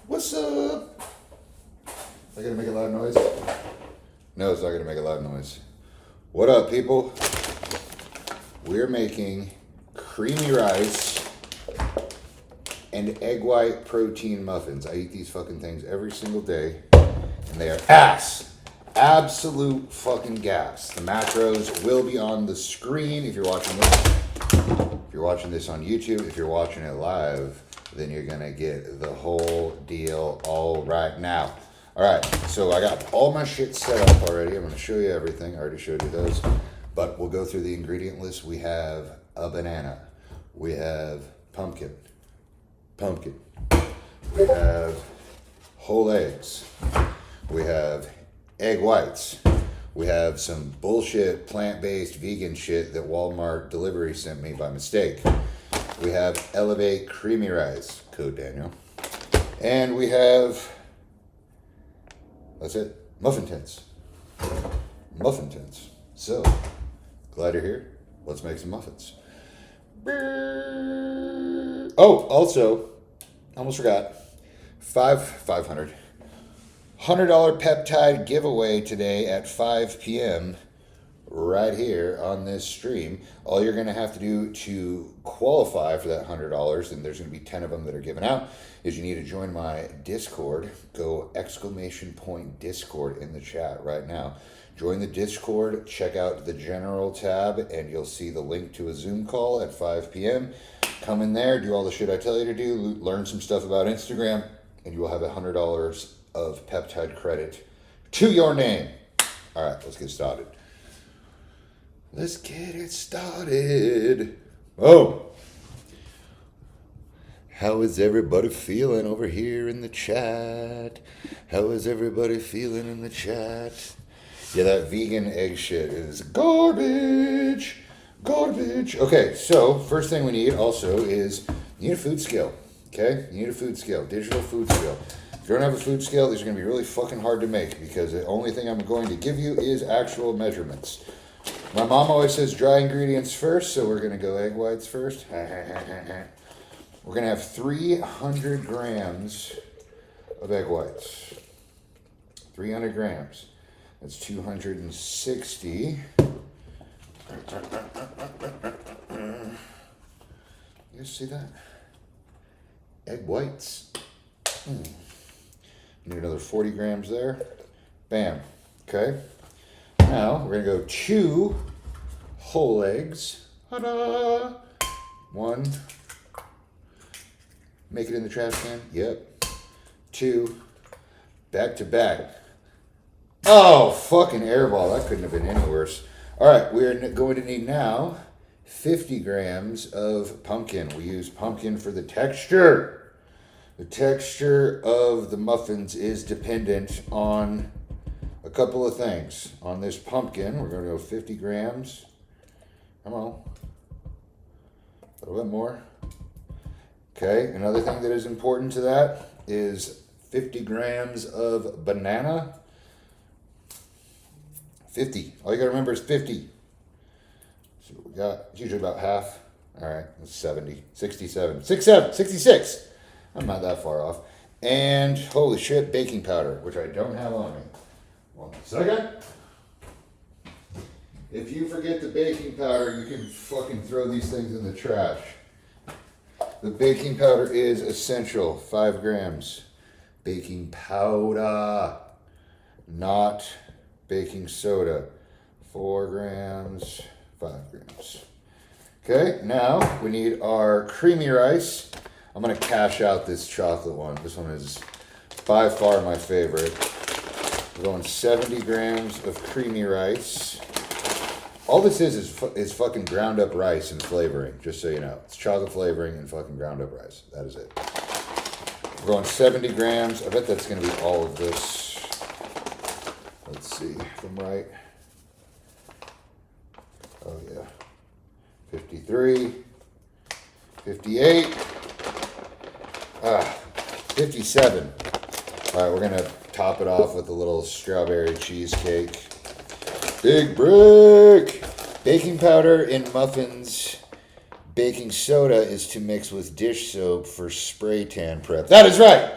What's up? Is that gonna make a loud noise? No, it's not gonna make a loud noise. What up, people? We're making creamy rice and egg white protein muffins. I eat these fucking things every single day, and they are ass. Absolute fucking gas. The macros will be on the screen if you're watching this. If you're watching this on YouTube, if you're watching it live, then you're gonna get the whole deal all right now. All right, so I got all my shit set up already. I'm gonna show you everything. I already showed you those, but we'll go through the ingredient list. We have a banana. We have pumpkin. We have whole eggs. We have egg whites. We have some bullshit plant-based vegan shit that Walmart delivery sent me by mistake. We have Elevate creamy rice, code Daniel. And we have, that's it, muffin tins. Muffin tins. So, glad you're here. Let's make some muffins. Oh, also, almost forgot, $500 peptide giveaway today at 5 p.m. right here on this stream. All you're going to have to do to qualify for that $100, and there's going to be 10 of them that are given out, is you need to join my Discord. Go ! Discord in the chat right now. Join the Discord, check out the general tab, and you'll see the link to a Zoom call at 5 p.m. Come in there, do all the shit I tell you to do, learn some stuff about Instagram, and you will have $100 of peptide credit to your name. All right, let's get started. Let's get it started. Oh, how is everybody feeling over here in the chat? How is everybody feeling in the chat? Yeah, that vegan egg shit is garbage. Garbage. Okay, so first thing we need also is you need a food scale. Okay, you need a food scale, digital food scale. If you don't have a food scale, these are going to be really fucking hard to make because the only thing I'm going to give you is actual measurements. My mom always says dry ingredients first, so we're going to go egg whites first. We're going to have 300 grams of egg whites. 300 grams. That's 260. You guys see that? Egg whites. Need another 40 grams there. Bam. Okay. Now we're going to go 2 whole eggs. Ta-da! 1. Make it in the trash can. Yep. 2. Back to back. Oh, fucking airball. That couldn't have been any worse. All right, we're going to need now 50 grams of pumpkin. We use pumpkin for the texture. The texture of the muffins is dependent on a couple of things. On this pumpkin, we're going to go 50 grams. Come on. A little bit more. Okay, another thing that is important to that is 50 grams of banana. 50. All you got to remember is 50. So we got, it's usually about half. All right, that's 70, 67, 66. I'm not that far off. And holy shit, baking powder, which I don't have on me. 1 second. If you forget the baking powder, you can fucking throw these things in the trash. The baking powder is essential. 5 grams. Baking powder, not baking soda. 4 grams, 5 grams. Okay, now we need our creamy rice. I'm going to cash out this chocolate one. This one is by far my favorite. We're going 70 grams of creamy rice. All this is fucking ground up rice and flavoring, just so you know. It's chocolate flavoring and fucking ground up rice. That is it. We're going 70 grams. I bet that's going to be all of this. Let's see if I'm right. Oh, yeah. 53, 58, 57. All right, we're going to top it off with a little strawberry cheesecake. Big break! Baking powder in muffins. Baking soda is to mix with dish soap for spray tan prep. That is right!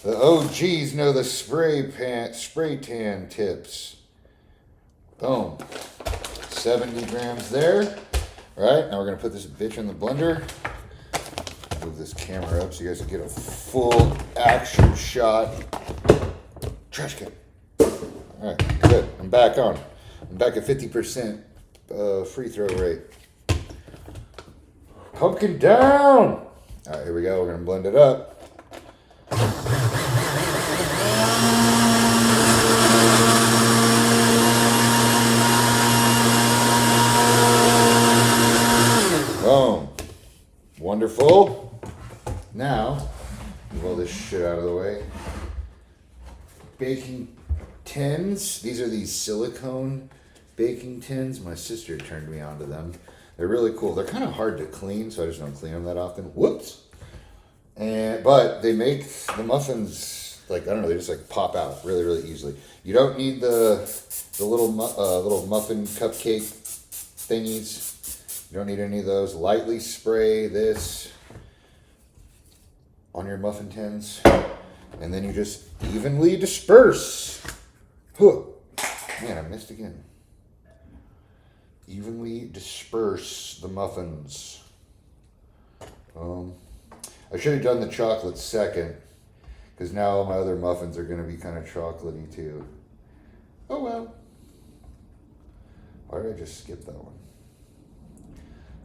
The OGs know the spray tan tips. Boom. 70 grams there. All right, now we're gonna put this bitch in the blender. Move this camera up so you guys can get a full action shot. Trash can. All right, good. I'm back on. I'm back at 50% free throw rate. Pumpkin down. All right, here we go. We're gonna blend it up. Boom. Wonderful. Now, move all this shit out of the way. Baking tins. These are these silicone baking tins. My sister turned me on to them. They're really cool. They're kind of hard to clean, so I just don't clean them that often. Whoops. But they make the muffins, like, I don't know, they just like pop out really, really easily. You don't need the little muffin cupcake thingies. You don't need any of those. Lightly spray this on your muffin tins, and then you just evenly disperse. Huh. Man, I missed again. Evenly disperse the muffins. I should have done the chocolate second, because now all my other muffins are going to be kind of chocolatey too. Oh well. Why did I just skip that one?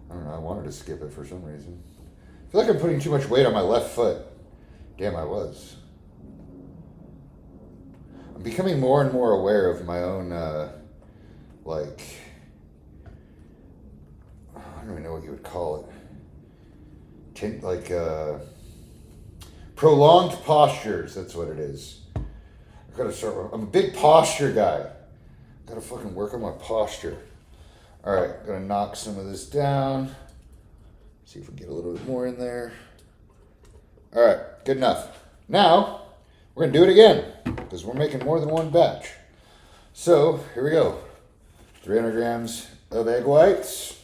I don't know, I wanted to skip it for some reason. I feel like I'm putting too much weight on my left foot. Damn, I was. I'm becoming more and more aware of my own, I don't even know what you would call it. Prolonged postures, that's what it is. I gotta start, I'm a big posture guy. Gotta fucking work on my posture. All right, gonna knock some of this down. See if we can get a little bit more in there. All right, good enough. Now, we're gonna do it again, because we're making more than one batch. So, here we go. 300 grams of egg whites.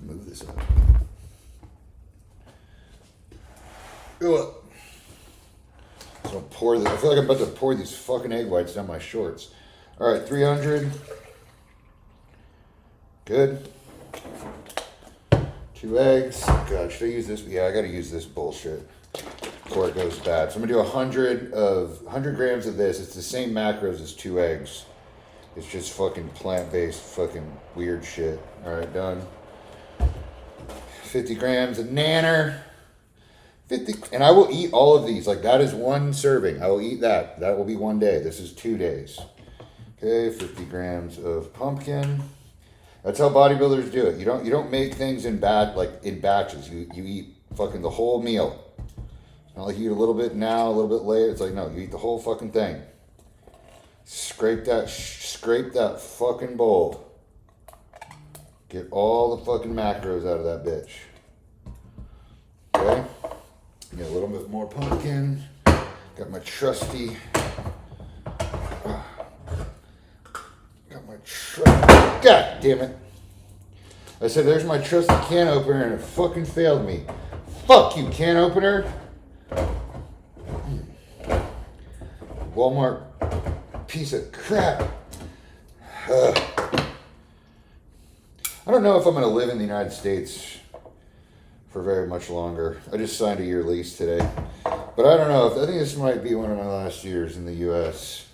Move this up. Go up. So pour this. I feel like I'm about to pour these fucking egg whites down my shorts. All right, 300. Good. 2 eggs. God, should I use this? Yeah, I gotta use this bullshit before it goes bad. So I'm gonna do 100 grams of this. It's the same macros as 2 eggs. It's just fucking plant-based fucking weird shit. All right, done. 50 grams of nanner. 50, and I will eat all of these. Like, that is 1 serving. I will eat that. That will be 1 day. This is 2 days. Okay, 50 grams of pumpkin. That's how bodybuilders do it. You don't make things in batches. You eat fucking the whole meal. It's not like you eat a little bit now, a little bit later. It's like, no, you eat the whole fucking thing. Scrape that fucking bowl. Get all the fucking macros out of that bitch. Okay? Get a little bit more pumpkin. Got my trusty. God damn it. I said, there's my trusty can opener, and it fucking failed me. Fuck you, can opener. Walmart piece of crap. I don't know if I'm going to live in the United States for very much longer. I just signed a year lease today. But I don't know. I think this might be one of my last years in the U.S.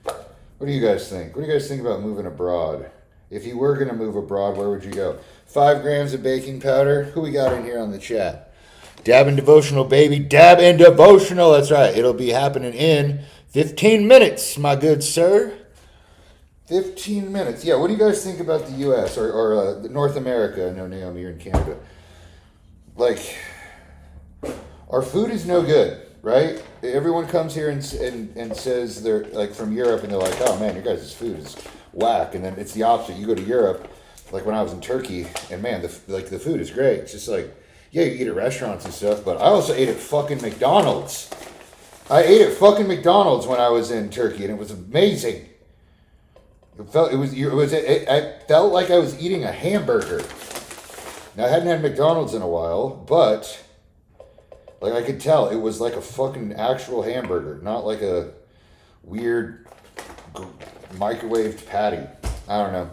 What do you guys think? What do you guys think about moving abroad? If you were going to move abroad, where would you go? 5 grams of baking powder. Who we got in here on the chat? Dab and Devotional, baby. Dab and Devotional. That's right. It'll be happening in 15 minutes, my good sir. 15 minutes. Yeah, what do you guys think about the U.S. or North America? I know, Naomi, you're in Canada. Like, our food is no good, right? Everyone comes here and says they're like from Europe, and they're like, oh man, your guys' food is whack. And then it's the opposite. You go to Europe, like when I was in Turkey, and man, the food is great. It's just like, yeah, you eat at restaurants and stuff, but I also ate at fucking McDonald's. I ate at fucking McDonald's when I was in Turkey, and it was amazing. I felt like I was eating a hamburger. Now, I hadn't had McDonald's in a while, but Like, I could tell it was like a fucking actual hamburger, not like a weird microwaved patty. I don't know.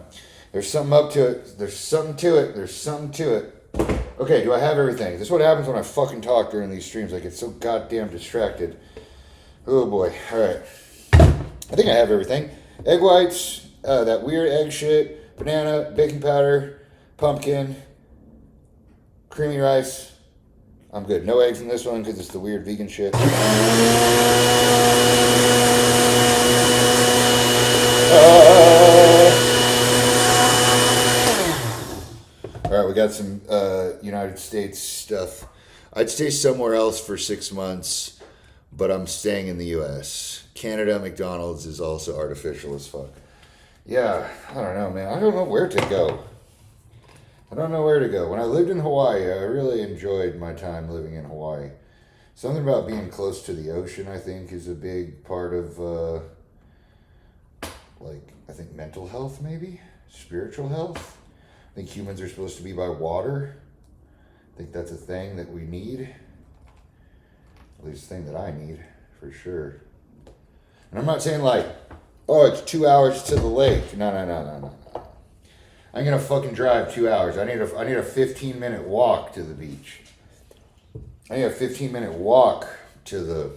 There's something up to it. There's something to it. There's something to it. Okay, do I have everything? This is what happens when I fucking talk during these streams. I get so goddamn distracted. Oh boy. Alright. I think I have everything. Egg whites, that weird egg shit, banana, baking powder, pumpkin, creamy rice. I'm good. No eggs in this one because it's the weird vegan shit. Alright, we got some United States stuff. I'd stay somewhere else for 6 months, but I'm staying in the U.S. Canada, McDonald's is also artificial as fuck. Yeah, I don't know, man. I don't know where to go. I don't know where to go. When I lived in Hawaii, I really enjoyed my time living in Hawaii. Something about being close to the ocean, I think, is a big part of, I think mental health, maybe? Spiritual health? I think humans are supposed to be by water. I think that's a thing that we need. At least a thing that I need, for sure. And I'm not saying like, oh, it's 2 hours to the lake. No. I'm gonna fucking drive 2 hours. I need a 15-minute walk to the beach. I need a 15-minute walk to the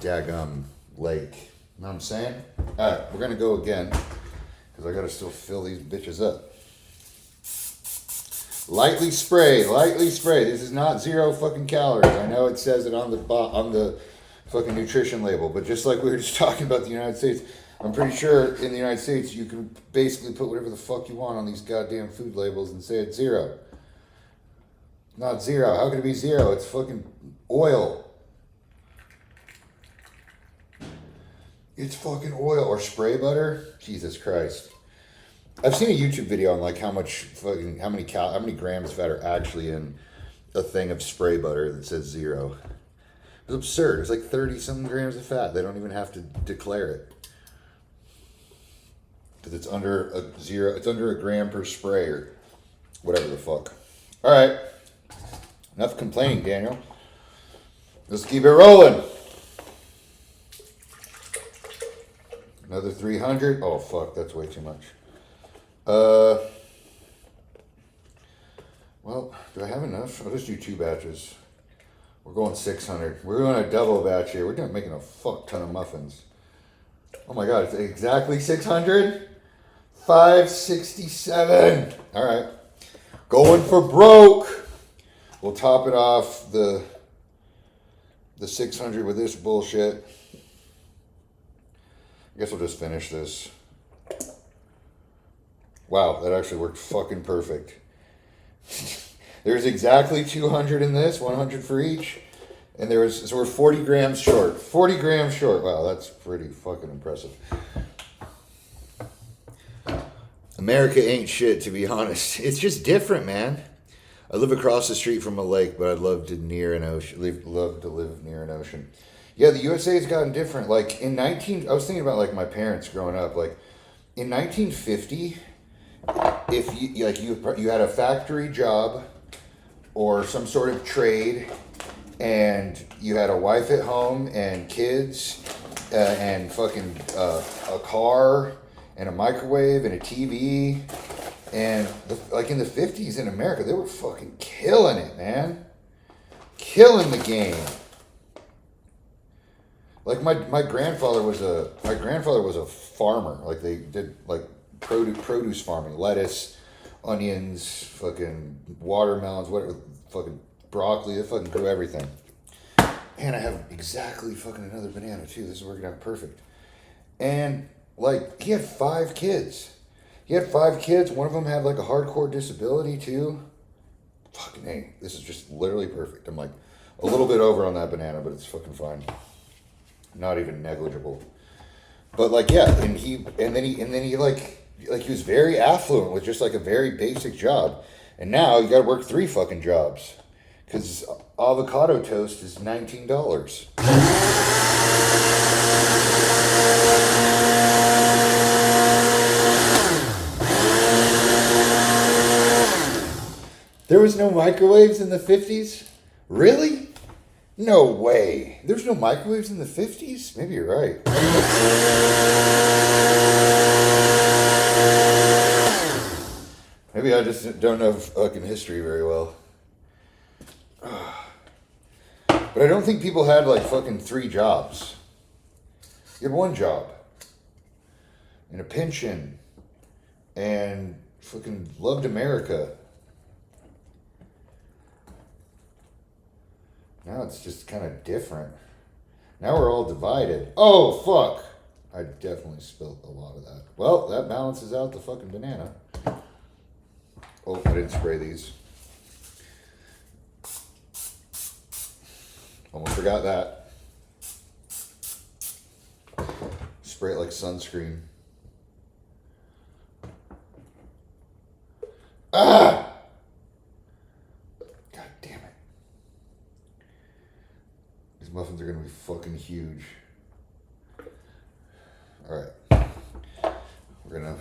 daggum lake. You know what I'm saying? All right, we're gonna go again because I gotta still fill these bitches up. Lightly spray. This is not 0 fucking calories. I know it says it on the fucking nutrition label, but just like we were just talking about the United States, I'm pretty sure in the United States you can basically put whatever the fuck you want on these goddamn food labels and say it's 0. Not 0. How can it be 0? It's fucking oil. It's fucking oil or spray butter. Jesus Christ. I've seen a YouTube video on like how many grams of fat are actually in a thing of spray butter that says 0. It's absurd. It's like 30-something grams of fat. They don't even have to declare it. Because it's under a 0, it's under a gram per spray or whatever the fuck. Alright. Enough complaining, Daniel. Let's keep it rolling. Another 300. Oh, fuck. That's way too much. Well, do I have enough? I'll just do 2 batches. We're going 600. We're doing a double batch here. We're making a fuck ton of muffins. Oh my god, it's exactly 600? 567. All right. Going for broke. We'll top it off the 600 with this bullshit. I guess we'll just finish this. Wow, that actually worked fucking perfect. There's exactly 200 in this, 100 for each. And so we're 40 grams short. 40 grams short. Wow, that's pretty fucking impressive. America ain't shit, to be honest. It's just different, man. I live across the street from a lake, but I'd love to live near an ocean. Yeah, the USA has gotten different. Like I was thinking about like my parents growing up. Like in 1950, if you had a factory job or some sort of trade, and you had a wife at home and kids, and fucking a car and a microwave and a TV, and like in the 50s in America, they were fucking killing it, man, killing the game. Like my grandfather was a farmer. Like they did like produce farming, lettuce, onions, fucking watermelons, whatever, fucking broccoli. They fucking grew everything. And I have exactly fucking another banana too. This is working out perfect. And like he had 5 kids. One of them had like a hardcore disability too. Fucking hey, this is just literally perfect. I'm like a little bit over on that banana, but it's fucking fine. Not even negligible. But like yeah, and then he like he was very affluent with just like a very basic job. And now you gotta work 3 fucking jobs. Because avocado toast is $19. There was no microwaves in the 50s? Really? No way. There's no microwaves in the 50s? Maybe you're right. Maybe I just don't know fucking history very well. But I don't think people had like fucking 3 jobs. You had 1 job. And a pension. And fucking loved America. Now it's just kind of different. Now we're all divided. Oh, fuck. I definitely spilled a lot of that. Well, that balances out the fucking banana. Oh, I didn't spray these. Almost forgot that. Spray it like sunscreen. Ah! God damn it. These muffins are gonna be fucking huge. Alright. We're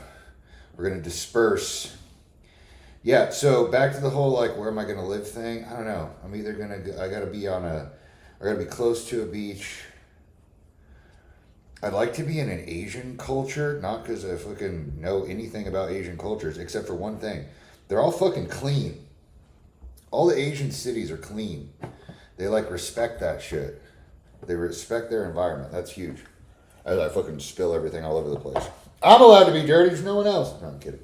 gonna disperse. Yeah, so back to the whole like where am I gonna live thing. I don't know. I'm either I gotta be close to a beach. I'd like to be in an Asian culture, not because I fucking know anything about Asian cultures, except for one thing. They're all fucking clean. All the Asian cities are clean. They like respect that shit. They respect their environment. That's huge. I fucking spill everything all over the place. I'm allowed to be dirty, there's no one else. No, I'm kidding.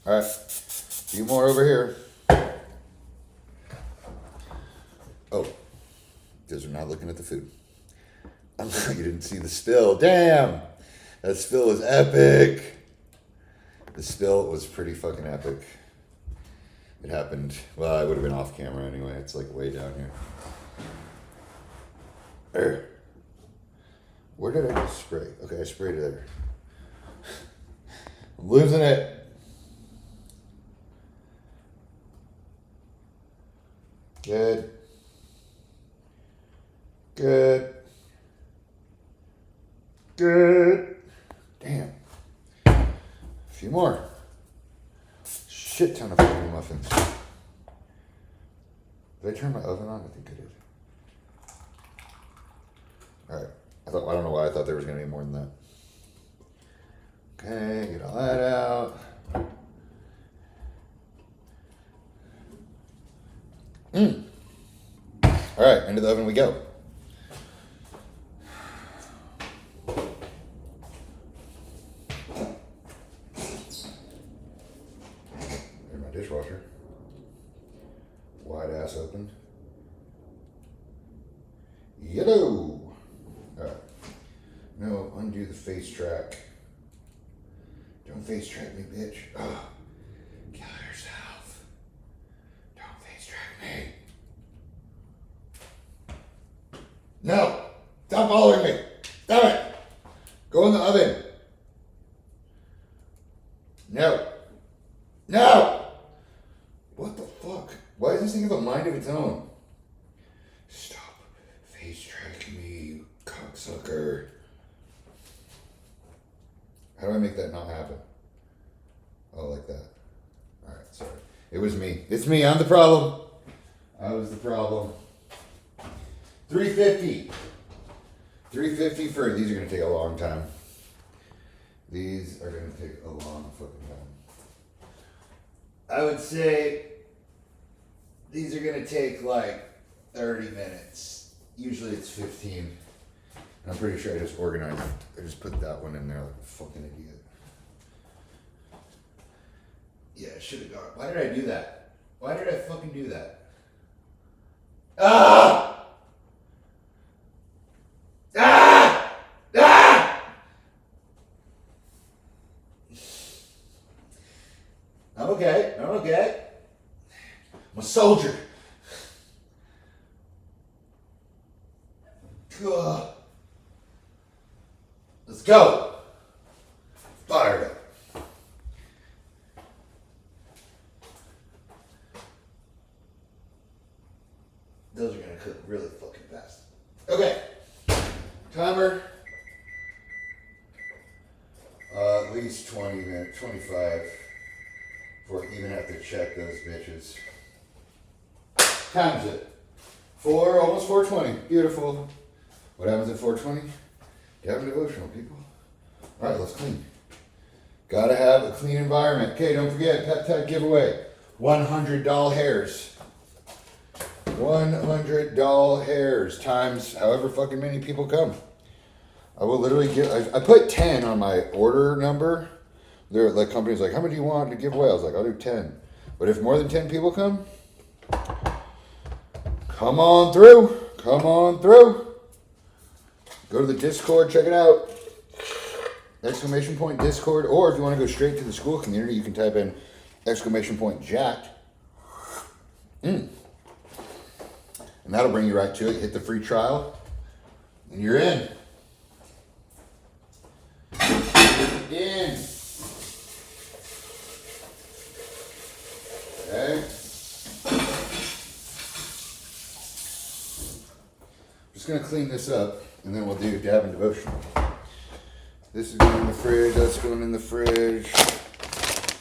Alright. A few more over here. Oh. Because we're not looking at the food. You didn't see the spill. Damn! That spill was epic. The spill was pretty fucking epic. It happened. Well, I would have been off camera anyway. It's like way down here. There. Where did I just spray? Okay, I sprayed it there. I'm losing it. Good. Good. Good. Damn. A few more. Shit ton of fucking muffins. Did I turn my oven on? I think I did. Alright. I don't know why I thought there was going to be more than that. Okay, get all that out. Alright, into the oven we go. There's my dishwasher. Wide ass open. Yellow! Alright. No, undo the face track. Don't face track me, bitch. Oh, kill yourself. Don't face track me. No! Stop following me! Stop it! Go in the oven. No. No! What the fuck? Why does this thing have a mind of its own? Stop face tracking me, you cocksucker. How do I make that not happen? Oh, like that. Alright, sorry. It was me. It's me. I'm the problem. I was the problem. 350. 350 for these are going to take a long time. These are going to take a long fucking time. I would say these are going to take like 30 minutes. Usually it's 15. I'm pretty sure I just organized it. I just put that one in there like a fucking idiot. Yeah, I should have gone. Why did I do that? Why did I fucking do that? Ah! Ah! Ah! I'm okay. I'm okay. I'm a soldier. Ugh. Let's go. Fired up. Those are gonna cook really fucking fast. Okay. Timer. At least 20 minutes, 25. Before I even have to check those bitches. Time's it. Almost 4:20. Beautiful. What happens at 4:20? You have a devotional, people. All right, let's clean. Gotta have a clean environment. Okay, don't forget, peptide giveaway. 100 doll hairs. 100 doll hairs times however fucking many people come. I will literally give, I put 10 on my order number. They're like, companies like, how many do you want to give away? I was like, I'll do 10. But if more than 10 people come on through. Come on through. Go to the Discord, check it out. Exclamation point Discord. Or if you want to go straight to the school community, you can type in exclamation point jacked. And that'll bring you right to it. Hit the free trial. And you're in. In. Okay. Just gonna clean this up, and then we'll do dab and devotional. This is going in the fridge. That's going in the fridge.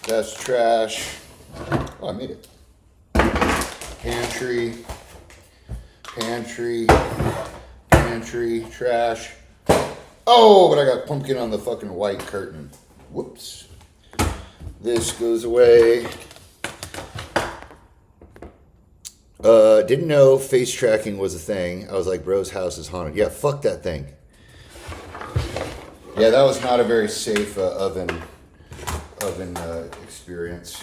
That's trash. Oh, I made it. Pantry. Pantry. Pantry. Trash. Oh, but I got pumpkin on the fucking white curtain. Whoops. This goes away. Didn't know face tracking was a thing. I was like, bro's house is haunted. Yeah, fuck that thing. Yeah, that was not a very safe oven experience.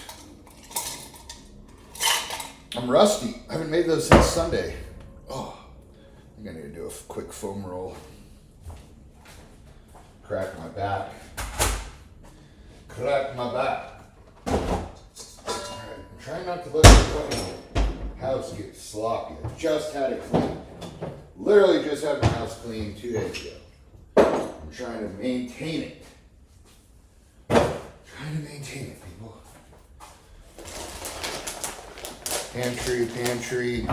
I'm rusty. I haven't made those since Sunday. Oh, I'm gonna need to do a quick foam roll. Crack my back. Crack my back. Alright, I'm trying not to let the fucking house get sloppy. I just had it cleaned. Literally just had my house cleaned 2 days ago. I'm trying to maintain it. Trying to maintain it, people. Pantry, pantry.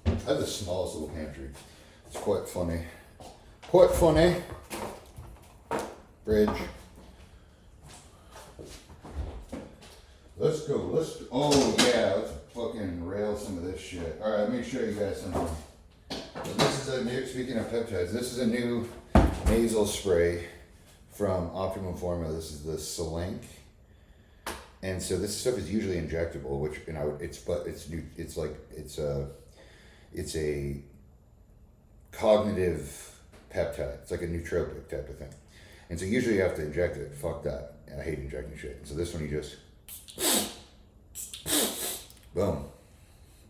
I have the smallest little pantry. It's quite funny. Quite funny. Fridge. Let's go. Oh yeah, let's fucking rail some of this shit. All right, let me show you guys something. So this is a new, speaking of peptides, this is a new nasal spray from Optimum Formula. This is the Selink. And so this stuff is usually injectable, which, you know, it's new. It's like, it's a cognitive peptide. It's like a nootropic type of thing. And so usually you have to inject it. Fuck that. And I hate injecting shit. And so this one you just, boom.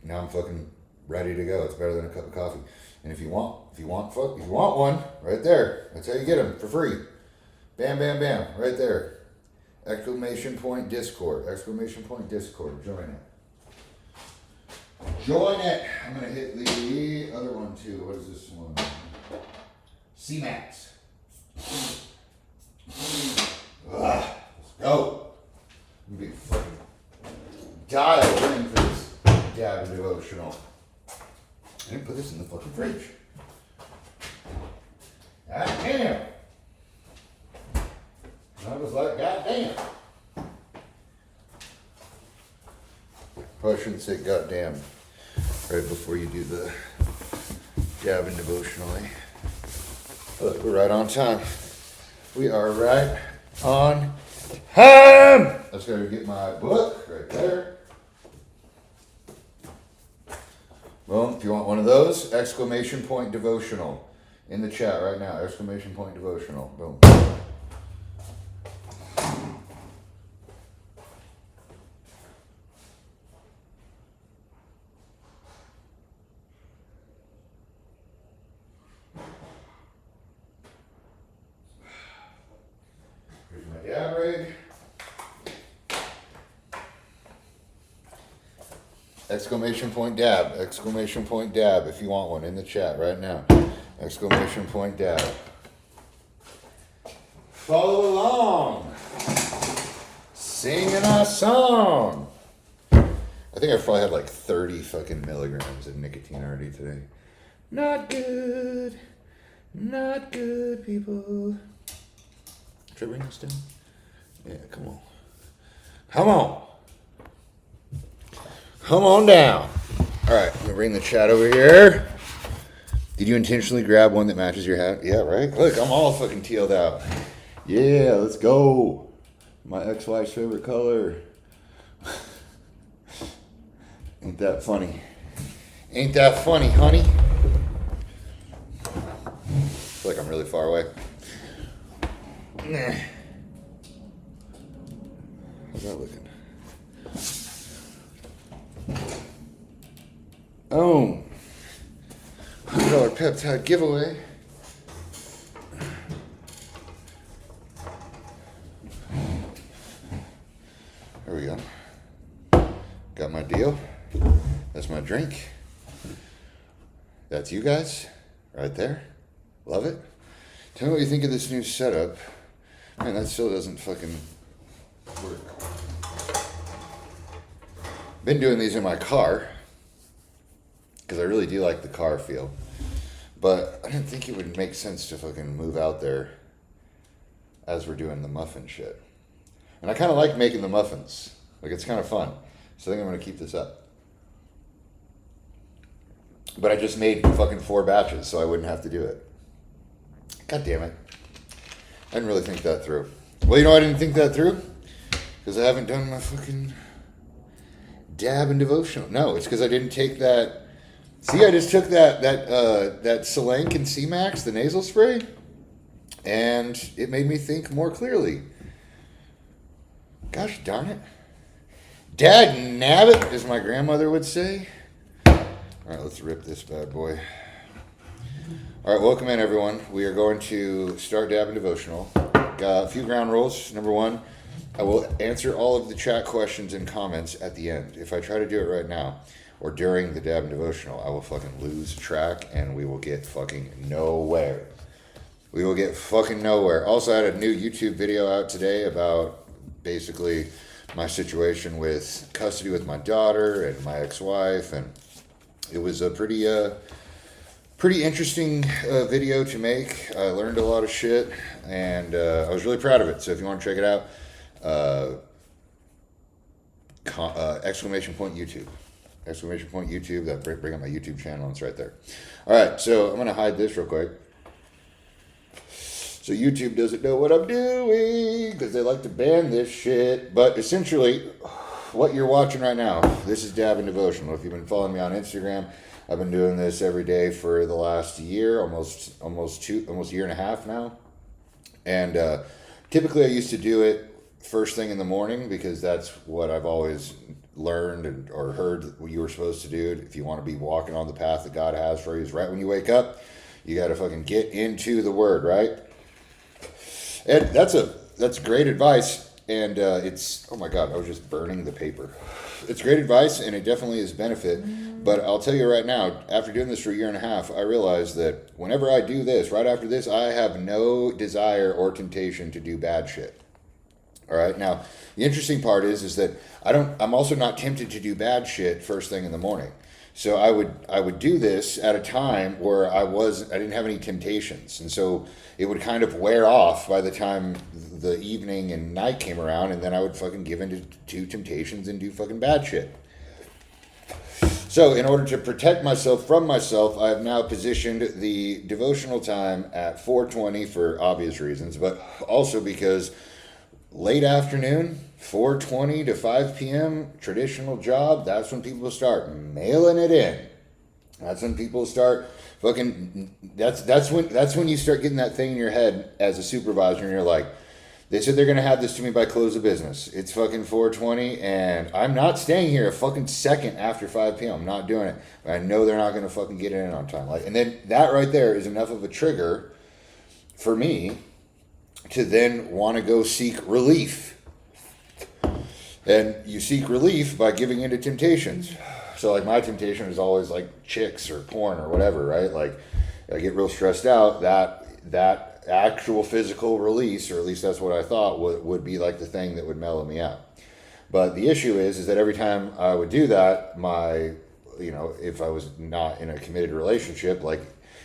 Now I'm fucking ready to go. It's better than a cup of coffee. And if you want one, right there. That's how you get them, for free. Bam, bam, bam, right there. Exclamation point Discord. Exclamation point Discord. Join it. Join it. I'm gonna hit the other one too. What is this one? C-Max. Let's go. I'm gonna be fucking dialed in for this dab and devotional. I didn't put this in the fucking fridge. God damn. I was like, God damn. Probably shouldn't say goddamn right before you do the dab and devotionally. Look, we're right on time. We are right on time. Let's go get my book right there. Well, if you want one of those, exclamation point devotional in the chat right now. Exclamation point devotional. Boom. Here's my dab rig. Exclamation point dab if you want one in the chat right now. Exclamation point dab. Follow along. Singing our song. I think I've probably had like 30 fucking milligrams of nicotine already today. Not good. Not good, people. Should I bring this down? Yeah, come on. Come on. Come on down. All right, I'm gonna bring the chat over here. Did you intentionally grab one that matches your hat? Yeah, right? Look, I'm all fucking tealed out. Yeah, let's go. My ex-wife's favorite color. Ain't that funny? Ain't that funny, honey? I feel like I'm really far away. How's that looking? Oh, $100 peptide giveaway. There we go. Got my deal. That's my drink. That's you guys right there. Love it. Tell me what you think of this new setup. Man, that still doesn't fucking work. Been doing these in my car because I really do like the car feel. But I didn't think it would make sense to fucking move out there as we're doing the muffin shit. And I kind of like making the muffins. Like, it's kind of fun. So I think I'm going to keep this up. But I just made fucking 4 batches so I wouldn't have to do it. God damn it. I didn't really think that through. Well, you know I didn't think that through? Because I haven't done my fucking dab and devotional. No, it's because I didn't take that. See, I just took that Solank and C-Max, the nasal spray, and it made me think more clearly. Gosh darn it. Dag nabbit, as my grandmother would say. All right, let's rip this bad boy. All right, welcome in, everyone. We are going to start Dab and Devotional. Got a few ground rules. Number 1, I will answer all of the chat questions and comments at the end. If I try to do it right now or during the Dab and Devotional, I will fucking lose track and we will get fucking nowhere. We will get fucking nowhere. Also, I had a new YouTube video out today about basically my situation with custody with my daughter and my ex-wife, and it was a pretty interesting video to make. I learned a lot of shit, and I was really proud of it. So if you want to check it out, exclamation point YouTube. Exclamation point YouTube. That bring up my YouTube channel. It's right there. All right, so I'm going to hide this real quick. So YouTube doesn't know what I'm doing because they like to ban this shit. But essentially, what you're watching right now, this is Dab and Devotional. If you've been following me on Instagram, I've been doing this every day for the last year, almost a year and a half now. And typically I used to do it first thing in the morning because that's what I've always learned or heard what you were supposed to do. If you want to be walking on the path that God has for you, is right when you wake up, you got to fucking get into the Word, right? And that's great advice. And it's, oh my God, I was just burning the paper. It's great advice, and it definitely is benefit. But I'll tell you right now, after doing this for a year and a half, I realized that whenever I do this, right after this, I have no desire or temptation to do bad shit. All right. Now, the interesting part is that I'm also not tempted to do bad shit first thing in the morning. So I would do this at a time where I didn't have any temptations. And so it would kind of wear off by the time the evening and night came around, and then I would fucking give in to temptations and do fucking bad shit. So in order to protect myself from myself, I have now positioned the devotional time at 4:20 for obvious reasons, but also because late afternoon, 4:20 to 5 p.m., traditional job, that's when people start mailing it in. That's when people start fucking, that's when you start getting that thing in your head as a supervisor, and you're like, they said they're going to have this to me by close of business. It's fucking 4:20, and I'm not staying here a fucking second after 5 p.m. I'm not doing it. But I know they're not going to fucking get in on time. Like, and then that right there is enough of a trigger for me to then want to go seek relief. And you seek relief by giving into temptations. So like my temptation is always like chicks or porn or whatever, right? Like I get real stressed out, that actual physical release, or at least that's what I thought would be like the thing that would mellow me out. But the issue is that every time I would do that, if I was not in a committed relationship, like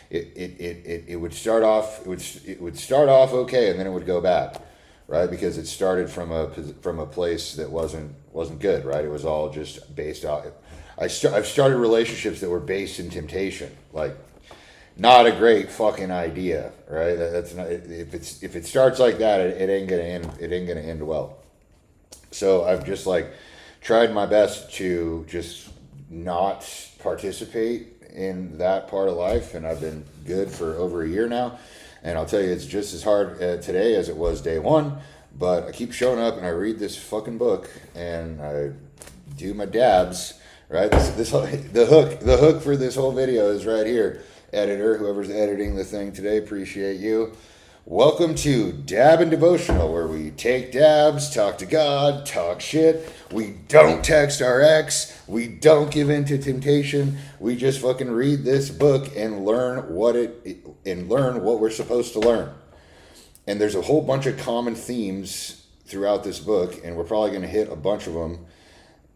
it would start off okay, and then it would go bad. right? Because it started from a place that wasn't good, right? It was all just based out. I've started relationships that were based in temptation, like not a great fucking idea, right? That's not, if it starts like that, it ain't gonna end. It ain't gonna end well. So I've just like tried my best to just not participate in that part of life, and I've been good for over a year now. And I'll tell you, it's just as hard today as it was day one. But I keep showing up, and I read this fucking book, and I do my dabs. Right, the hook for this whole video is right here. Editor, whoever's editing the thing today, appreciate you. Welcome to Dab and Devotional, where we take dabs, talk to God, talk shit. We don't text our ex. We don't give in to temptation. We just fucking read this book and learn what we're supposed to learn. And there's a whole bunch of common themes throughout this book, and we're probably going to hit a bunch of them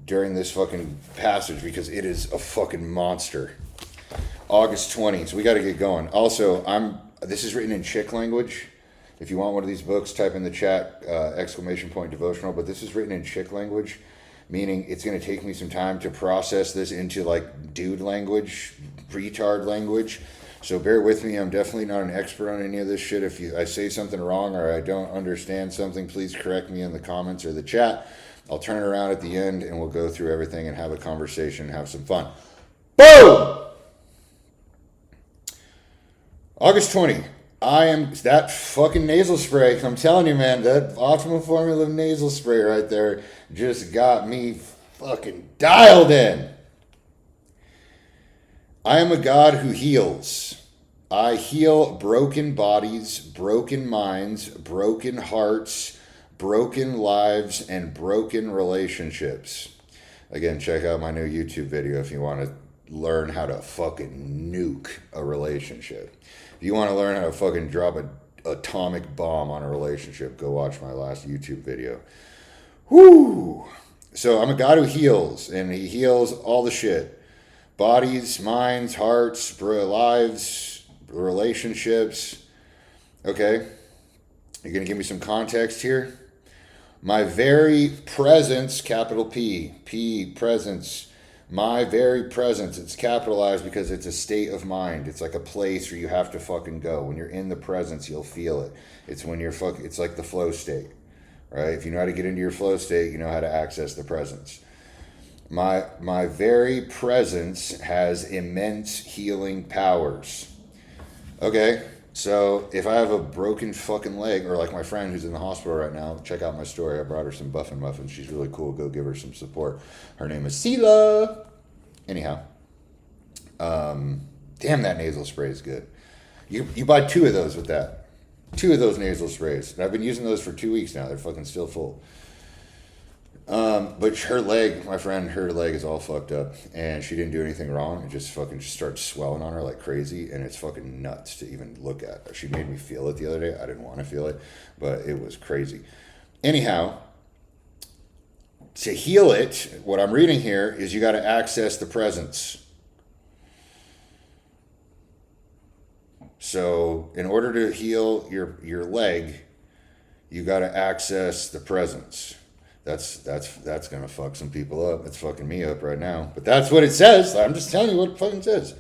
during this fucking passage because it is a fucking monster. August 20th, so we got to get going. Also, this is written in chick language. If you want one of these books, type in the chat !devotional, but this is written in chick language, meaning it's going to take me some time to process this into like dude language, retard language. So bear with me. I'm definitely not an expert on any of this shit. If I say something wrong or I don't understand something, please correct me in the comments or the chat. I'll turn it around at the end and we'll go through everything and have a conversation and have some fun. Boom! August 20. That fucking nasal spray. I'm telling you, man, that Optimal Formula nasal spray right there just got me fucking dialed in. I am a God who heals. I heal broken bodies, broken minds, broken hearts, broken lives, and broken relationships. Again, check out my new YouTube video if you want to learn how to fucking nuke a relationship. If you want to learn how to fucking drop an atomic bomb on a relationship, go watch my last YouTube video. Whoo! So I'm a God who heals, and he heals all the shit. Bodies, minds, hearts, lives, relationships. Okay? You're going to give me some context here? My very presence, capital P, presence. My very presence. It's capitalized because it's a state of mind. It's like a place where you have to fucking go. When you're in the presence, you'll feel it. It's when you're it's like the flow state, right? If you know how to get into your flow state, you know how to access the presence. My very presence has immense healing powers. Okay, so if I have a broken fucking leg, or like my friend who's in the hospital right now, check out my story. I brought her some Muffins. She's really cool. Go give her some support. Her name is Sela. Anyhow, damn, that nasal spray is good. You buy 2 of those with that. 2 of those nasal sprays. And I've been using those for 2 weeks now. They're fucking still full. But her leg is all fucked up, and she didn't do anything wrong. It just started swelling on her like crazy, and it's fucking nuts to even look at. She made me feel it the other day. I didn't want to feel it, but it was crazy. Anyhow, to heal it, what I'm reading here is you got to access the presence. So in order to heal your leg, you got to access the presence. That's gonna fuck some people up. It's fucking me up right now. But that's what it says. I'm just telling you what it fucking says.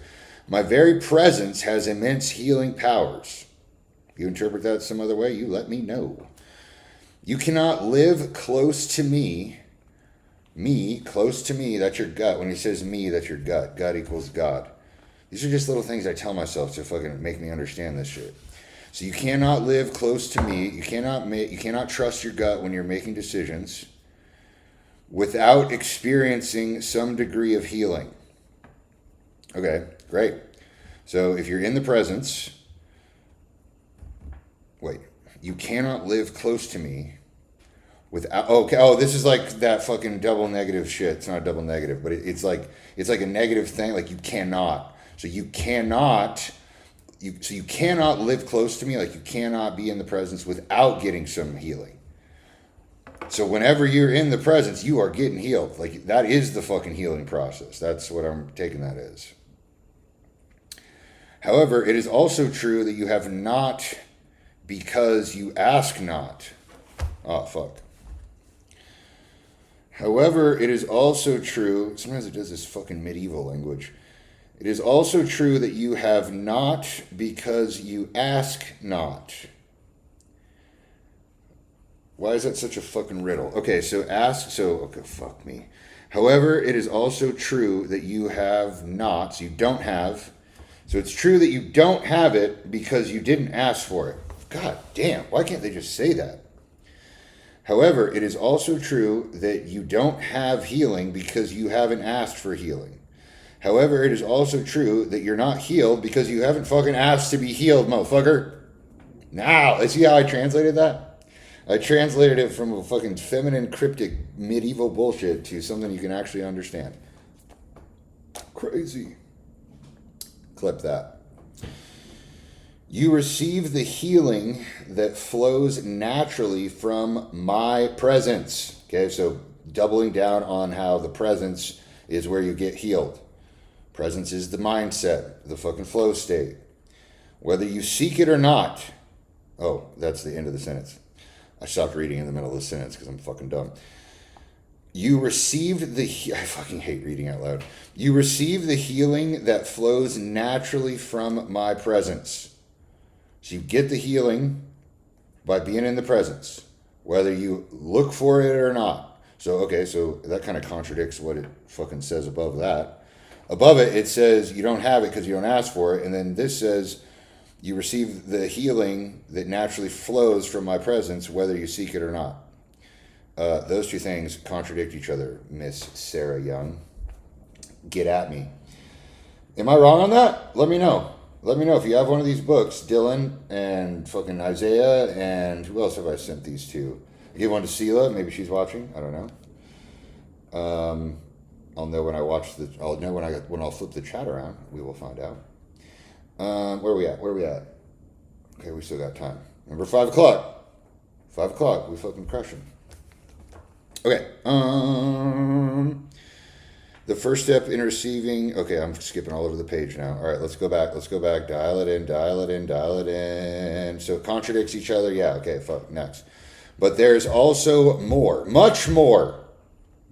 My very presence has immense healing powers. You interpret that some other way, you let me know. You cannot live close to me. Me, close to me, that's your gut. When he says me, that's your gut. Gut equals God. These are just little things I tell myself to fucking make me understand this shit. So you cannot live close to me. You cannot trust your gut when you're making decisions without experiencing some degree of healing. Okay, great. So if you're in the presence, you cannot live close to me without, this is like that fucking double negative shit. It's not double negative, but it's like a negative thing, like you cannot. So you cannot live close to me, like you cannot be in the presence without getting some healing. So whenever you're in the presence, you are getting healed. Like that is the fucking healing process. That's what I'm taking that as. However, it is also true that you have not because you ask not. Oh, fuck. However, it is also true, sometimes it does this fucking medieval language. It is also true that you have not because you ask not. Why is that such a fucking riddle? Okay, okay, fuck me. However, it is also true that you have not, so you don't have. So it's true that you don't have it because you didn't ask for it. God damn, why can't they just say that? However, it is also true that you don't have healing because you haven't asked for healing. However, it is also true that you're not healed because you haven't fucking asked to be healed, motherfucker. Now, see how I translated that? I translated it from a fucking feminine, cryptic, medieval bullshit to something you can actually understand. Crazy. Clip that. You receive the healing that flows naturally from my presence. Okay, so doubling down on how the presence is where you get healed. Presence is the mindset, the fucking flow state. Whether you seek it or not. Oh, that's the end of the sentence. I stopped reading in the middle of the sentence because I'm fucking dumb. You received the... I fucking hate reading out loud. You receive the healing that flows naturally from my presence. So you get the healing by being in the presence, whether you look for it or not. So, okay, so that kind of contradicts what it fucking says above that. Above it, it says you don't have it because you don't ask for it. And then this says you receive the healing that naturally flows from my presence, whether you seek it or not. Those two things contradict each other, Miss Sarah Young. Get at me. Am I wrong on that? Let me know. Let me know if you have one of these books, Dylan and fucking Isaiah, and who else have I sent these to? I gave one to Sela. Maybe she's watching. I don't know. I'll know when I watch the. I'll know when I'll flip the chat around. We will find out. Where are we at? Okay, we still got time. Remember 5 o'clock. 5 o'clock. We fucking crushing. Okay. The first step in receiving. Okay, I'm skipping all over the page now. All right, let's go back. Dial it in. So it contradicts each other. Yeah. Okay. Fuck. Next. But there's also more, much more.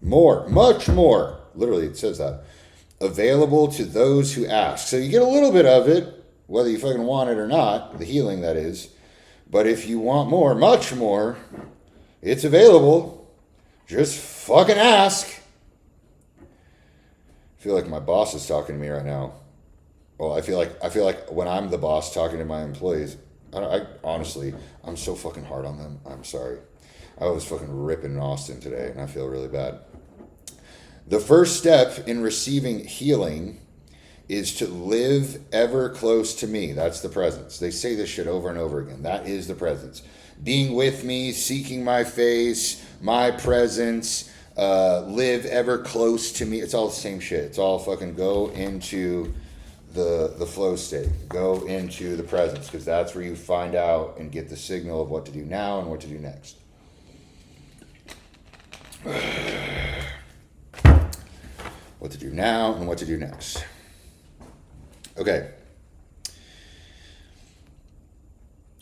Literally, it says that. Available to those who ask. So you get a little bit of it, whether you fucking want it or not, the healing that is. But if you want more, much more, it's available. Just fucking ask. I feel like my boss is talking to me right now. Well, I feel like when I'm the boss talking to my employees, I honestly, I'm so fucking hard on them. I'm sorry. I was fucking ripping Austin today, and I feel really bad. The first step in receiving healing is to live ever close to me. That's the presence. They say this shit over and over again. That is the presence. Being with me, seeking my face, my presence, live ever close to me. It's all the same shit. It's all fucking go into the flow state. Go into the presence, because that's where you find out and get the signal of what to do now and what to do next. What to do now and what to do next. Okay.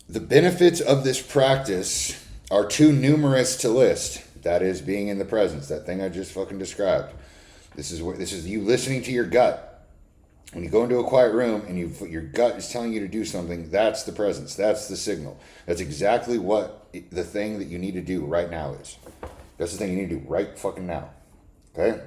The benefits of this practice are too numerous to list. That is being in the presence, that thing I just fucking described. This is you listening to your gut. When you go into a quiet room and your gut is telling you to do something, that's the presence. That's the signal. That's exactly what the thing that you need to do right now is. That's the thing you need to do right fucking now. Okay?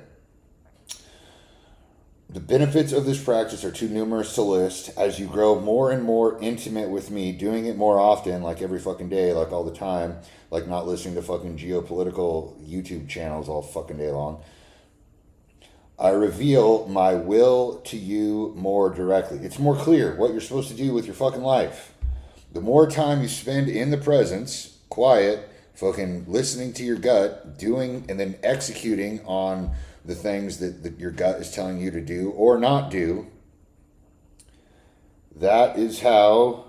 The benefits of this practice are too numerous to list. As you grow more and more intimate with me, doing it more often, like every fucking day, like all the time, like not listening to fucking geopolitical YouTube channels all fucking day long, I reveal my will to you more directly. It's more clear what you're supposed to do with your fucking life. The more time you spend in the presence, quiet, fucking listening to your gut, doing and then executing on the things that your gut is telling you to do or not do, that is how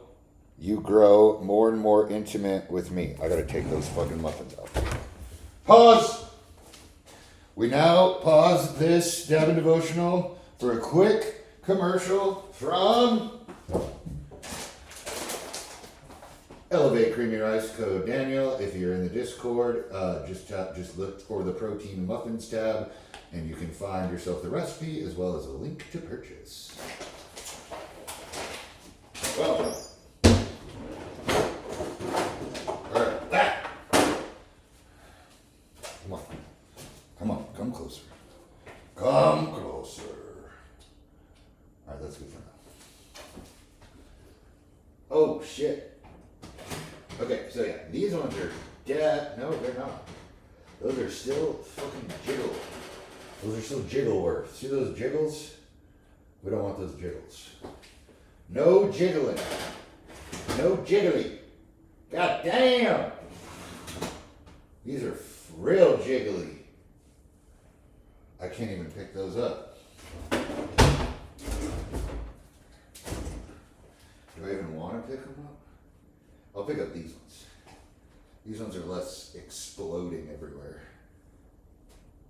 you grow more and more intimate with me. I gotta take those fucking muffins out. Pause! We now pause this Dab and Devotional for a quick commercial from Elevate Creamy Rice, code Daniel. If you're in the Discord, just look for the Protein Muffins tab, and you can find yourself the recipe as well as a link to purchase. Well, alright, back. Come closer. Come closer. Alright, that's good for now. Oh, shit. Okay, so yeah, these ones are dead. No, they're not. Those are still fucking jiggle. Those are still jiggle worth. See those jiggles? We don't want those jiggles. No jiggling. No jiggly. God damn. These are real jiggly. I can't even pick those up. Do I even want to pick them up? I'll pick up these ones. These ones are less exploding everywhere.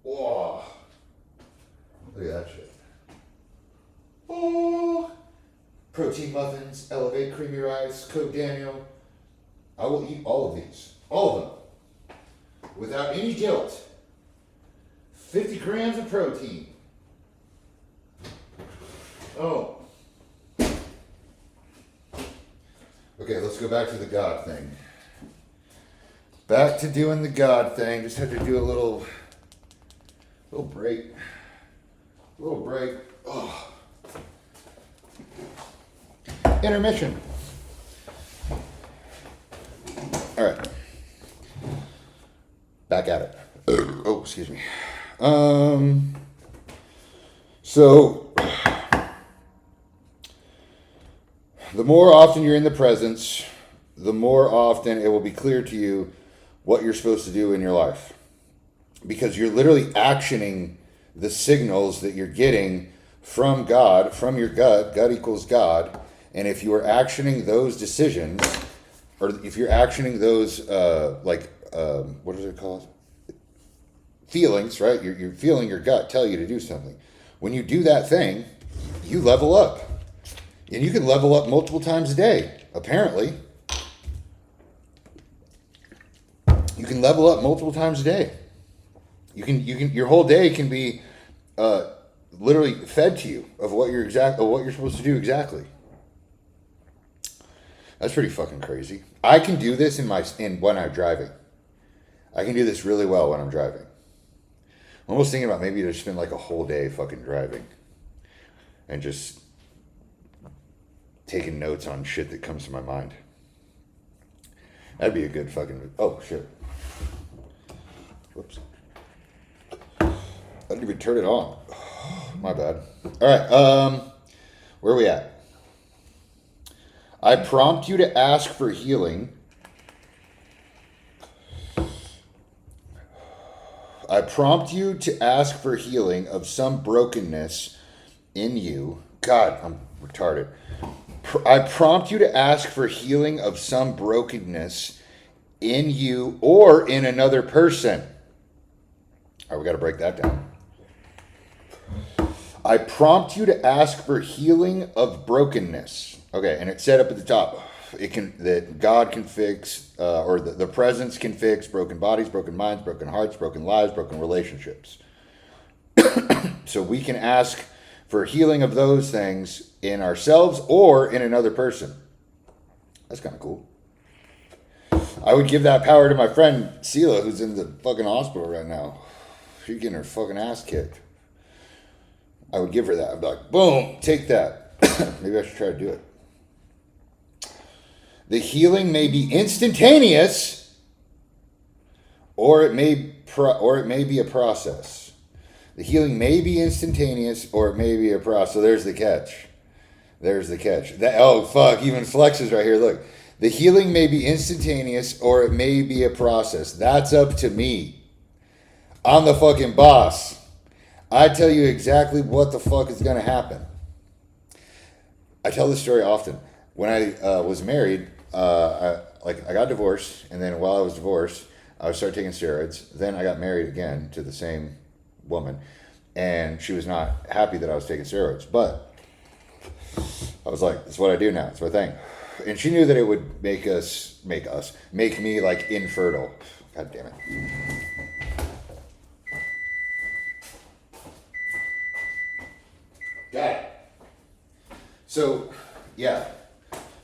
Whoa. Look at that shit. Oh. Protein muffins, elevate creamy rice, code Daniel. I will eat all of these. All of them. Without any guilt. 50 grams of protein. Oh. Okay, let's go back to the God thing. Back to doing the God thing. Just had to do a little break. Oh. Intermission. All right. Back at it. Oh, excuse me. So the more often you're in the presence, the more often it will be clear to you what you're supposed to do in your life. Because you're literally actioning the signals that you're getting from God, from your gut. God equals God. And if you are actioning those decisions, or if you're actioning those, what is it called? Feelings, right? You're feeling your gut tell you to do something. When you do that thing, you level up. And you can level up multiple times a day, apparently. You can level up multiple times a day. You can your whole day can be literally fed to you of what you're supposed to do exactly. That's pretty fucking crazy. I can do this when I'm driving. I can do this really well when I'm driving. I'm almost thinking about maybe to spend like a whole day fucking driving and just taking notes on shit that comes to my mind. That'd be a good fucking... Oh, shit. Whoops. I didn't even turn it on. My bad. All right. Where are we at? I prompt you to ask for healing. I prompt you to ask for healing of some brokenness in you. God, I'm retarded. I prompt you to ask for healing of some brokenness in you or in another person. All right, we got to break that down. I prompt you to ask for healing of brokenness. Okay, and it's set up at the top. That God can fix, or the presence can fix broken bodies, broken minds, broken hearts, broken lives, broken relationships. So we can ask for healing of those things in ourselves or in another person. That's kind of cool. I would give that power to my friend Sela, who's in the fucking hospital right now. She's getting her fucking ass kicked. I would give her that. I'd be like, boom, take that. Maybe I should try to do it. The healing may be instantaneous, or it may be a process. The healing may be instantaneous, or it may be a process. So there's the catch. Oh, fuck, even flexes right here. Look. The healing may be instantaneous, or it may be a process. That's up to me. I'm the fucking boss. I tell you exactly what the fuck is going to happen. I tell this story often. When I was married, I got divorced, and then while I was divorced, I started taking steroids. Then I got married again to the same woman, and she was not happy that I was taking steroids. But I was like, "It's what I do now. It's my thing." And she knew that it would make me like infertile. God damn it. Got it. So, yeah.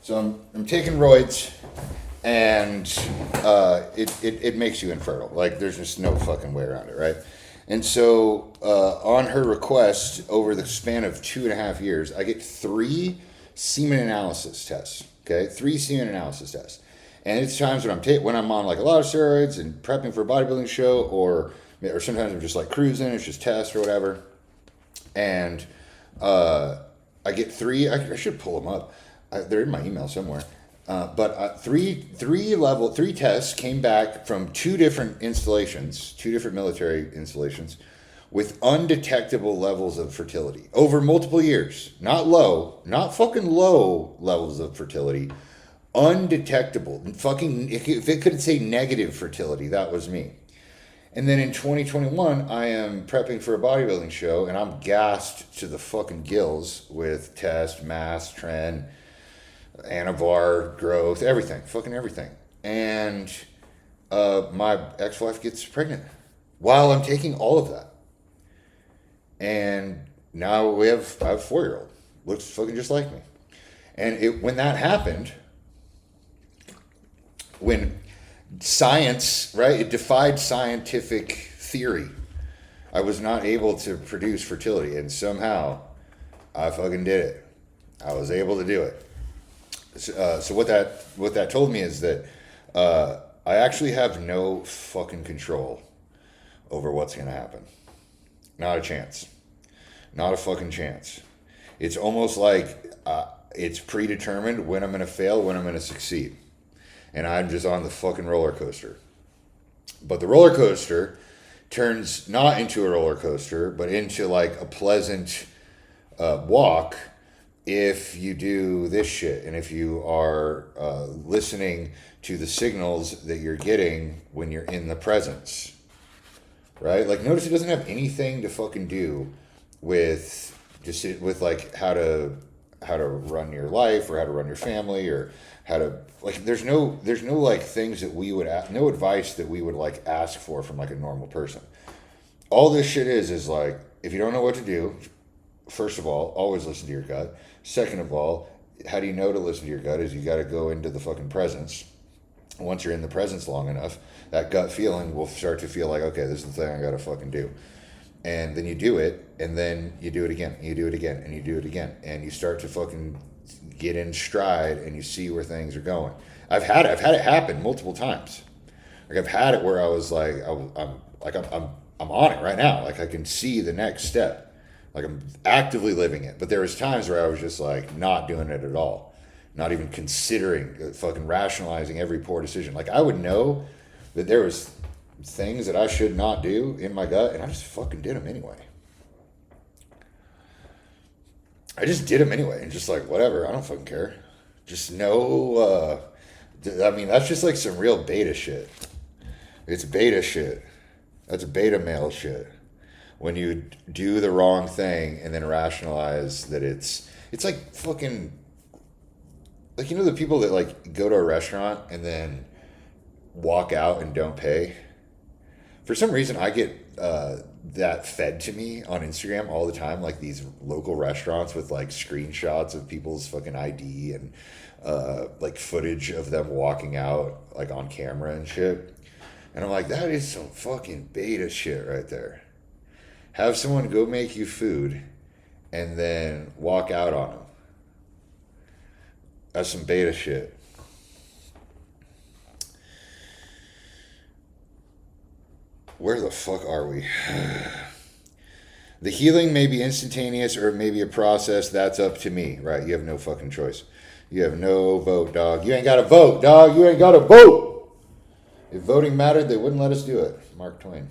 So I'm taking roids, and it makes you infertile. Like, there's just no fucking way around it, right? And so, on her request, over the span of 2.5 years, I get 3 semen analysis tests. Okay, 3 semen analysis tests, and it's times when I'm on like a lot of steroids and prepping for a bodybuilding show, or sometimes I'm just like cruising. It's just tests or whatever, and I get 3. I should pull them up. They're in my email somewhere. But three tests came back from 2 different installations, 2 different military installations, with undetectable levels of fertility over multiple years. Not fucking low levels of fertility, undetectable. Fucking, if it could say negative fertility, that was me. And then in 2021, I am prepping for a bodybuilding show, and I'm gassed to the fucking gills with test, mass, tren, Anavar, growth, everything, fucking everything. And my ex-wife gets pregnant while I'm taking all of that. And now I have a 4-year-old. Looks fucking just like me. And when that happened, when science, right, it defied scientific theory. I was not able to produce fertility, and somehow I fucking did it. I was able to do it. So what that told me is that I actually have no fucking control over what's going to happen. Not a chance. Not a fucking chance. It's almost like it's predetermined when I'm going to fail, when I'm going to succeed. And I'm just on the fucking roller coaster. But the roller coaster turns not into a roller coaster, but into like a pleasant walk if you do this shit, and if you are listening to the signals that you're getting when you're in the presence, right? Like, notice it doesn't have anything to fucking do with like how to run your life, or how to run your family, or how to, like, there's no like things that we would no advice that we would like ask for from like a normal person. All this shit is like, if you don't know what to do, first of all, always listen to your gut. Second of all, how do you know to listen to your gut? Is you got to go into the fucking presence. Once you're in the presence long enough, that gut feeling will start to feel like, okay, this is the thing I got to fucking do. And then you do it, and then you do it again, and you do it again, and you do it again. And you start to fucking get in stride, and you see where things are going. I've had it happen multiple times. Like, I've had it where I was like, I'm on it right now. Like, I can see the next step. Like, I'm actively living it. But there was times where I was just like not doing it at all. Not even considering, fucking rationalizing every poor decision. Like, I would know that there was things that I should not do in my gut, and I just fucking did them anyway. I just did them anyway, and just like, whatever, I don't fucking care. Just know, I mean, that's just like some real beta shit. It's beta shit. That's beta male shit. When you do the wrong thing and then rationalize that it's like fucking, like, you know, the people that like go to a restaurant and then walk out and don't pay. For some reason, I get that fed to me on Instagram all the time, like these local restaurants with like screenshots of people's fucking ID and like footage of them walking out like on camera and shit. And I'm like, that is some fucking beta shit right there. Have someone go make you food and then walk out on them. That's some beta shit. Where the fuck are we? The healing may be instantaneous or it may be a process. That's up to me, right? You have no fucking choice. You have no vote, dog. You ain't got to vote, dog. You ain't got to vote. If voting mattered, they wouldn't let us do it. Mark Twain.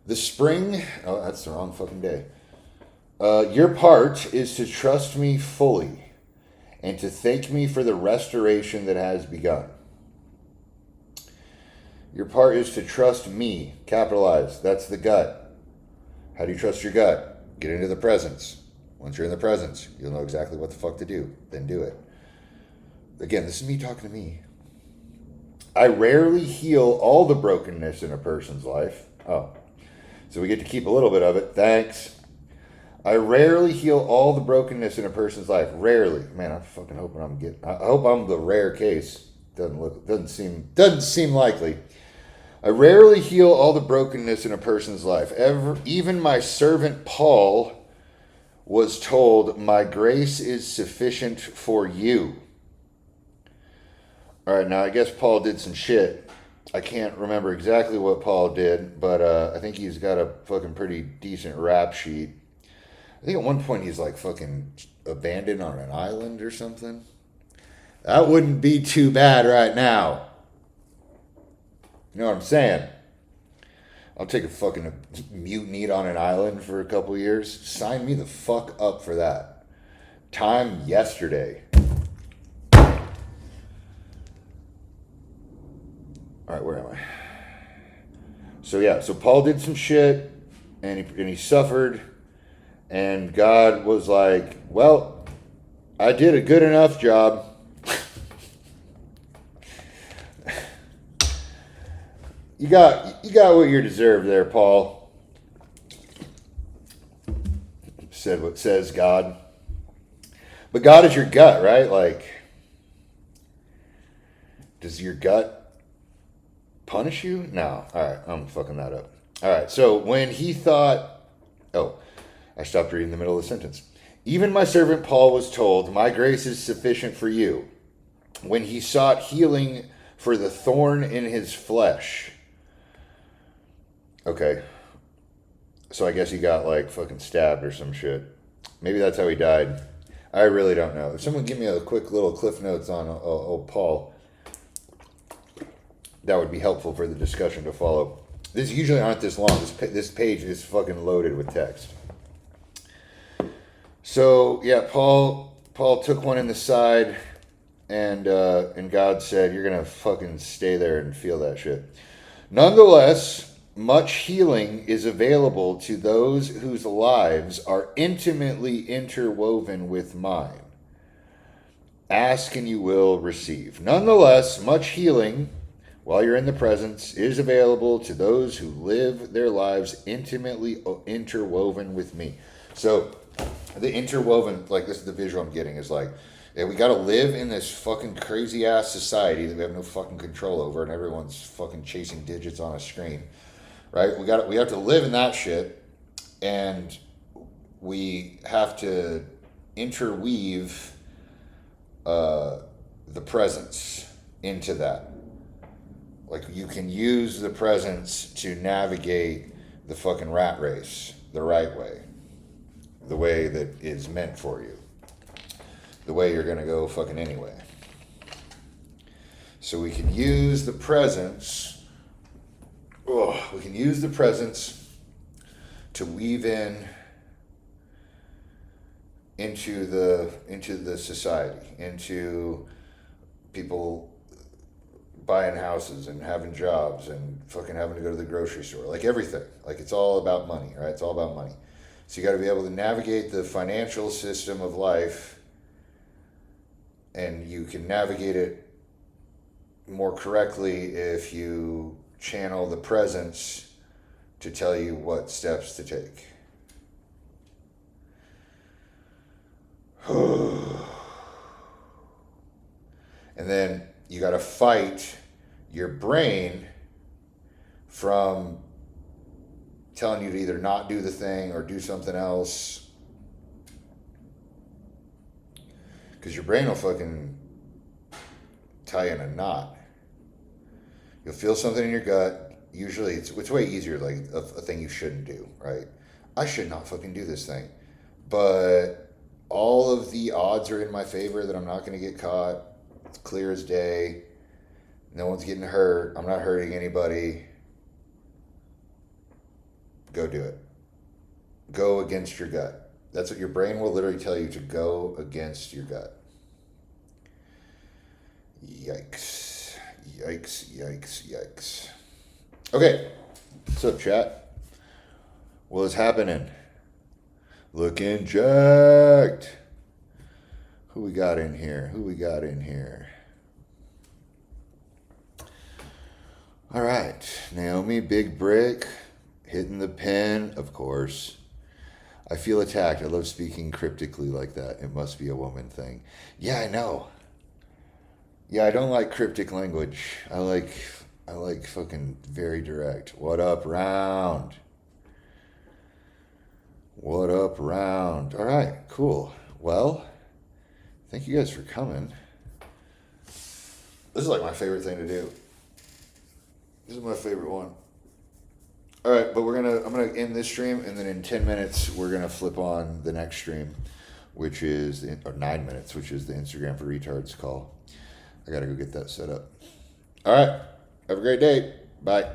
The spring, oh, that's the wrong fucking day. Your part is to trust me fully and to thank me for the restoration that has begun. Your part is to trust me, capitalized. That's the gut. How do you trust your gut? Get into the presence. Once you're in the presence, you'll know exactly what the fuck to do. Then do it. Again, this is me talking to me. I rarely heal all the brokenness in a person's life. Oh, so we get to keep a little bit of it. Thanks. I rarely heal all the brokenness in a person's life. Rarely. Man, I'm fucking hoping I hope I'm the rare case. Doesn't seem likely. I rarely heal all the brokenness in a person's life. Even my servant Paul was told, "My grace is sufficient for you." All right, now I guess Paul did some shit. I can't remember exactly what Paul did, but I think he's got a fucking pretty decent rap sheet. I think at one point he's like fucking abandoned on an island or something. That wouldn't be too bad right now. You know what I'm saying? I'll take a fucking mutiny on an island for a couple years. Sign me the fuck up for that. Time yesterday. All right, where am I? So Paul did some shit, and he suffered, and God was like, "Well, I did a good enough job." You got what you deserve there, Paul. Said what says God. But God is your gut, right? Like, does your gut punish you? No. All right, I'm fucking that up. All right, so when he thought, I stopped reading the middle of the sentence. Even my servant Paul was told, "My grace is sufficient for you." When he sought healing for the thorn in his flesh. Okay. So I guess he got like fucking stabbed or some shit. Maybe that's how he died. I really don't know. If someone give me a quick little cliff notes on Paul, that would be helpful for the discussion to follow. This usually aren't this long. This page is fucking loaded with text. So yeah, Paul took one in the side, and God said, "You're gonna fucking stay there and feel that shit." Nonetheless, much healing is available to those whose lives are intimately interwoven with mine. Ask and you will receive. Nonetheless, much healing, while you're in the presence, is available to those who live their lives intimately interwoven with me. So, the interwoven, like this is the visual I'm getting, is like, yeah, we got to live in this fucking crazy ass society that we have no fucking control over, and everyone's fucking chasing digits on a screen, right? We have to live in that shit, and we have to interweave the presence into that. Like, you can use the presence to navigate the fucking rat race the right way, the way that is meant for you, the way you're gonna go fucking anyway. So we can use the presence. We can use the presence to weave into the society, into people buying houses and having jobs and fucking having to go to the grocery store, like everything. Like, it's all about money, right? It's all about money. So you got to be able to navigate the financial system of life, and you can navigate it more correctly if you channel the presence to tell you what steps to take. And then you got to fight your brain from telling you to either not do the thing or do something else. Because your brain will fucking tie you in a knot. You'll feel something in your gut. Usually it's way easier, like a thing you shouldn't do, right? I should not fucking do this thing. But all of the odds are in my favor that I'm not going to get caught. It's clear as day. No one's getting hurt. I'm not hurting anybody. Go do it. Go against your gut. That's what your brain will literally tell you, to go against your gut. Yikes. Yikes, yikes, yikes. Okay. What's up, chat? What's happening? Looking jacked. Who we got in here? All right, Naomi, big break, hitting the pen, of course. I feel attacked. I love speaking cryptically like that. It must be a woman thing. Yeah, I know. Yeah, I don't like cryptic language. I like fucking very direct. What up, round? What up, round? All right, cool. Well, thank you guys for coming. This is like my favorite thing to do. This is my favorite one. All right, but I'm gonna end this stream, and then in 10 minutes we're gonna flip on the next stream, which is 9 minutes, which is the Instagram for Retards call. I gotta go get that set up. All right, have a great day. Bye.